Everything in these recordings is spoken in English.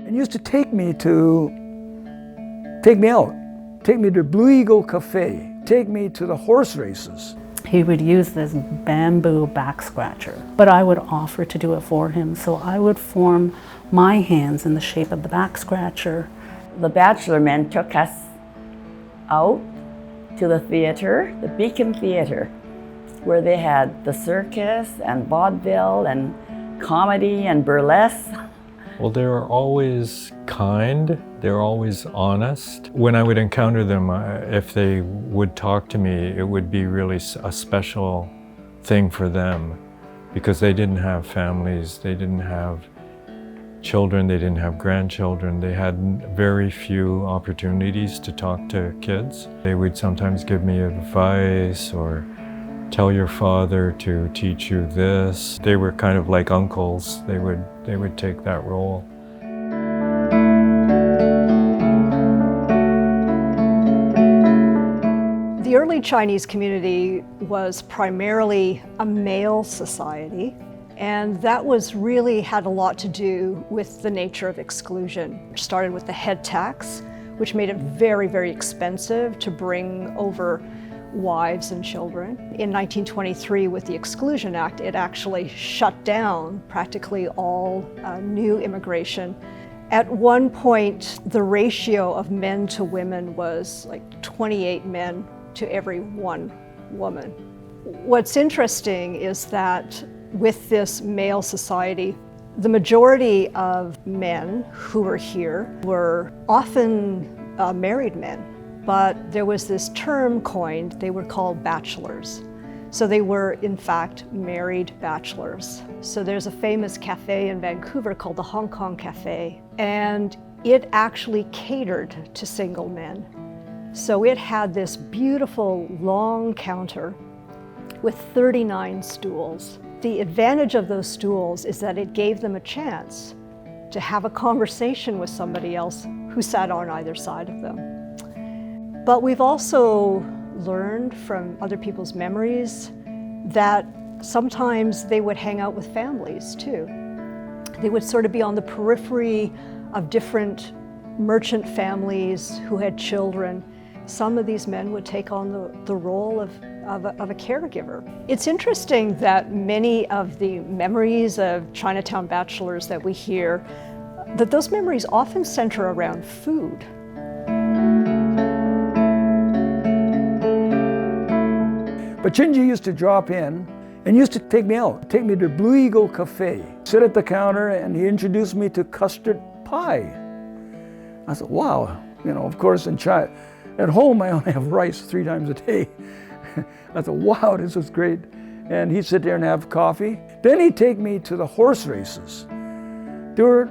and used to take me out, take me to Blue Eagle Cafe, take me to the horse races. He would use this bamboo back scratcher, but I would offer to do it for him. So I would form my hands in the shape of the back scratcher. The Bachelor men took us out to the theater, the Beacon Theater, where they had the circus and vaudeville and comedy and burlesque. Well, they were always kind, they were always honest. When I would encounter them, if they would talk to me, it would be really a special thing for them because they didn't have families, they didn't have children, they didn't have grandchildren. They had very few opportunities to talk to kids. They would sometimes give me advice or tell your father to teach you this. They were kind of like uncles. They would take that role. The early Chinese community was primarily a male society, and that really had a lot to do with the nature of exclusion. It started with the head tax, which made it very, very expensive to bring over wives and children. In 1923, with the Exclusion Act, it actually shut down practically all new immigration. At one point, the ratio of men to women was like 28 men to every 1 woman. What's interesting is that with this male society, the majority of men who were here were often married men. But there was this term coined, they were called bachelors. So they were, in fact, married bachelors. So there's a famous cafe in Vancouver called the Hong Kong Cafe, and it actually catered to single men. So it had this beautiful long counter with 39 stools. The advantage of those stools is that it gave them a chance to have a conversation with somebody else who sat on either side of them. But we've also learned from other people's memories that sometimes they would hang out with families too. They would sort of be on the periphery of different merchant families who had children. Some of these men would take on the role of a caregiver. It's interesting that many of the memories of Chinatown bachelors that we hear, that those memories often center around food. But Chinji used to drop in and used to take me out, take me to Blue Eagle Cafe, sit at the counter, and he introduced me to custard pie. I said, wow, of course in China, at home I only have rice 3 times a day. I thought, wow, this is great. And he'd sit there and have coffee. Then he'd take me to the horse races. There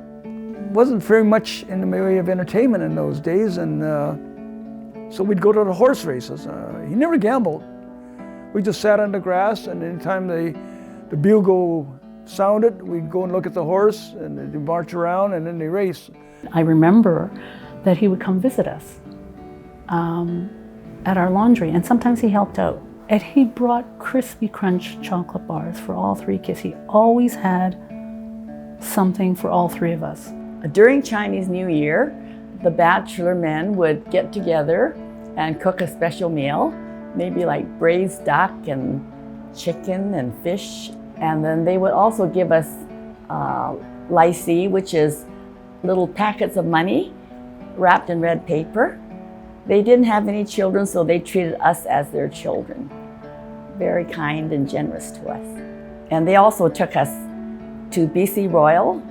wasn't very much in the way of entertainment in those days, and so we'd go to the horse races. He never gambled. We just sat on the grass, and anytime the bugle sounded, we'd go and look at the horse, and they'd march around, and then they race. I remember that he would come visit us at our laundry, and sometimes he helped out. And he brought Crispy Crunch chocolate bars for all 3 kids. He always had something for all 3 of us. During Chinese New Year, the bachelor men would get together and cook a special meal, maybe like braised duck and chicken and fish. And then they would also give us lycee, which is little packets of money wrapped in red paper. They didn't have any children, so they treated us as their children. Very kind and generous to us. And they also took us to BC Royal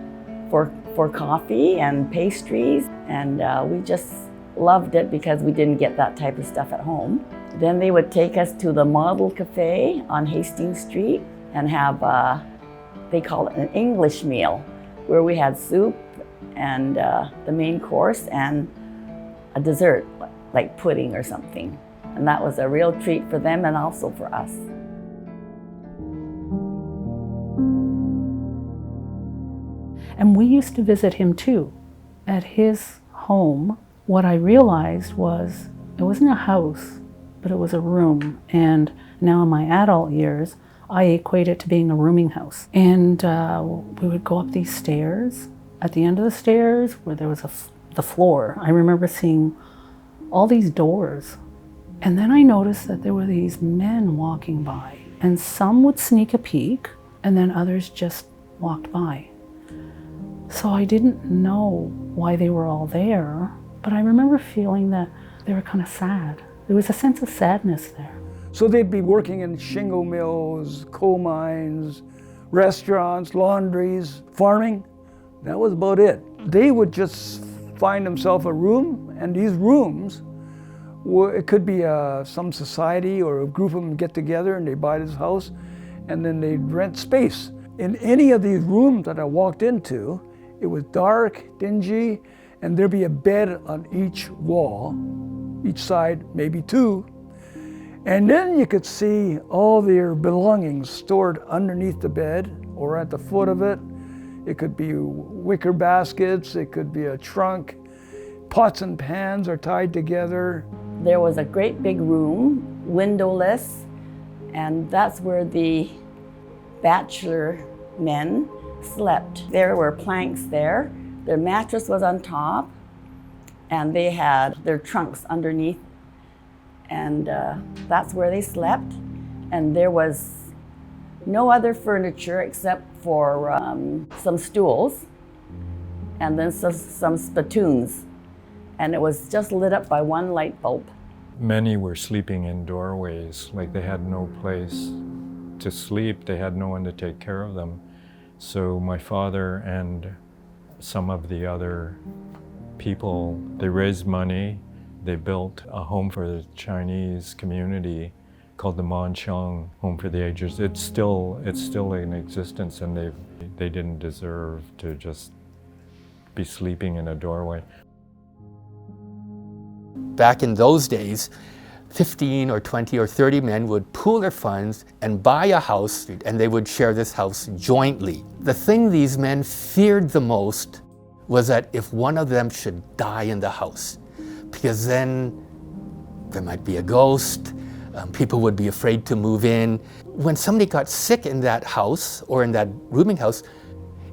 for coffee and pastries, and we just loved it because we didn't get that type of stuff at home. Then they would take us to the Model Cafe on Hastings Street and have, they call it an English meal, where we had soup and the main course and a dessert, like pudding or something. And that was a real treat for them and also for us. And we used to visit him too. At his home, what I realized was it wasn't a house, but it was a room. And now in my adult years, I equate it to being a rooming house. And we would go up these stairs, at the end of the stairs where there was the floor, I remember seeing all these doors. And then I noticed that there were these men walking by, and some would sneak a peek, and then others just walked by. So I didn't know why they were all there, but I remember feeling that they were kind of sad. There was a sense of sadness there. So they'd be working in shingle mills, coal mines, restaurants, laundries, farming. That was about it. They would just find themselves a room, and these rooms, it could be some society or a group of them get together and they buy this house, and then they'd rent space. In any of these rooms that I walked into, it was dark, dingy, and there'd be a bed on each wall, each side, maybe two. And then you could see all their belongings stored underneath the bed or at the foot of it. It could be wicker baskets, it could be a trunk. Pots and pans are tied together. There was a great big room, windowless, and that's where the bachelor men slept. There were planks there, their mattress was on top, and they had their trunks underneath, and that's where they slept. And there was no other furniture except for some stools and then some spittoons. And it was just lit up by one light bulb. Many were sleeping in doorways, like they had no place to sleep. They had no one to take care of them. So my father and some of the other people, they raised money. They built a home for the Chinese community called the Manchang Home for the Aged. It's still in existence, and they didn't deserve to just be sleeping in a doorway. Back in those days, 15 or 20 or 30 men would pool their funds and buy a house, and they would share this house jointly. The thing these men feared the most was that if one of them should die in the house, because then there might be a ghost, people would be afraid to move in. When somebody got sick in that house or in that rooming house,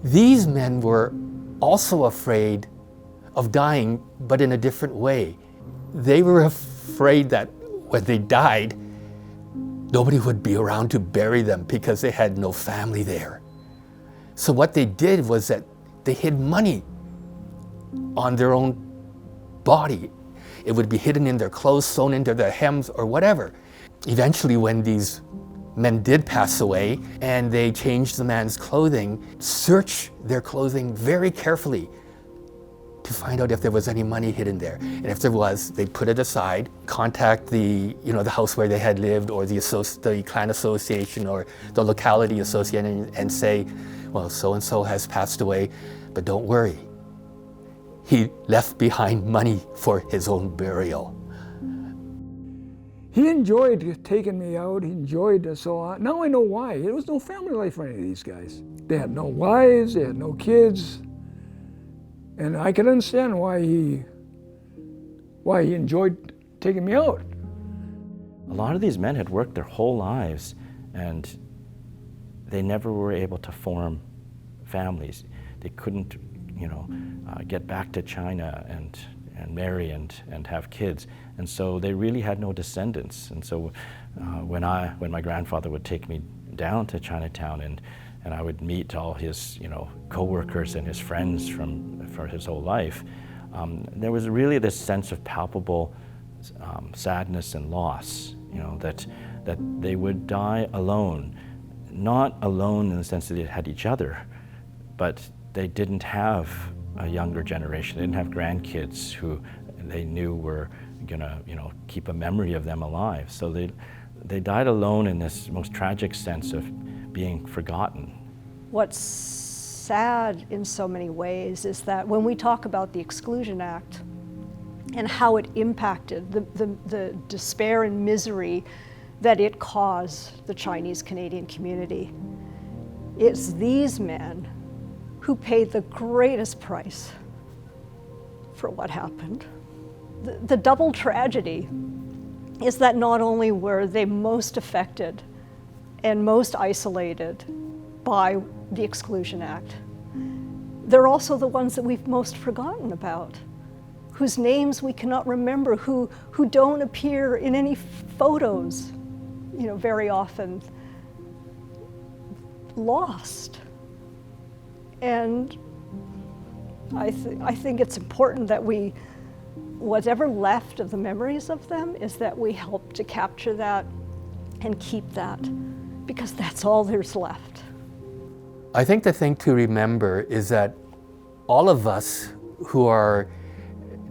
these men were also afraid of dying, but in a different way. They were afraid that when they died, nobody would be around to bury them because they had no family there. So what they did was that they hid money on their own body. It would be hidden in their clothes, sewn into their hems or whatever. Eventually, when these men did pass away and they changed the man's clothing, search their clothing very carefully to find out if there was any money hidden there. And if there was, they'd put it aside, contact the house where they had lived, or the clan association or the locality association, and say, well, so-and-so has passed away, but don't worry. He left behind money for his own burial. He enjoyed taking me out, he enjoyed so on. Now I know why. There was no family life for any of these guys. They had no wives, they had no kids. And I can understand why he enjoyed taking me out. A lot of these men had worked their whole lives, and they never were able to form families. They couldn't, get back to China and marry and have kids. And so they really had no descendants. And so when my grandfather would take me down to Chinatown and I would meet all his, co-workers and his friends for his whole life, there was really this sense of palpable sadness and loss, that they would die alone. Not alone in the sense that they had each other, but they didn't have a younger generation. They didn't have grandkids who they knew were gonna, keep a memory of them alive. So they died alone in this most tragic sense of being forgotten. What's sad in so many ways is that when we talk about the Exclusion Act and how it impacted the despair and misery that it caused the Chinese Canadian community, it's these men who paid the greatest price for what happened. The double tragedy is that not only were they most affected and most isolated by the Exclusion Act, they're also the ones that we've most forgotten about, whose names we cannot remember, who don't appear in any photos, very often. Lost. And I think it's important that whatever left of the memories of them is that we help to capture that and keep that, because that's all there's left. I think the thing to remember is that all of us who are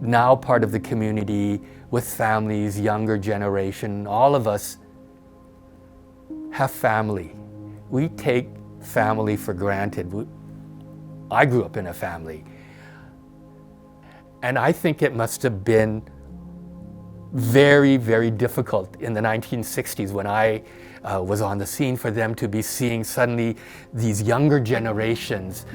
now part of the community with families, younger generation, all of us have family. We take family for granted. I grew up in a family. And I think it must have been very, very difficult in the 1960s when I was on the scene for them to be seeing suddenly these younger generations,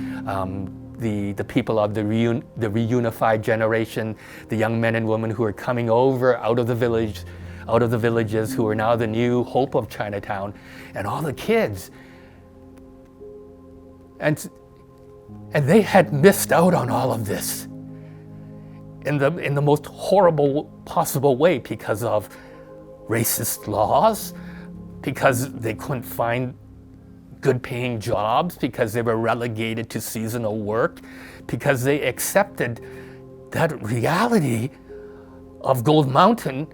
the people of the reunified generation, the young men and women who are coming over out of the villages, who are now the new hope of Chinatown, and all the kids. And they had missed out on all of this in the most horrible possible way because of racist laws, because they couldn't find good paying jobs, because they were relegated to seasonal work, because they accepted that reality of Gold Mountain,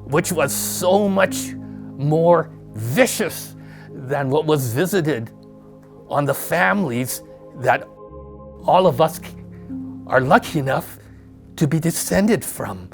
which was so much more vicious than what was visited on the families that all of us are lucky enough to be descended from.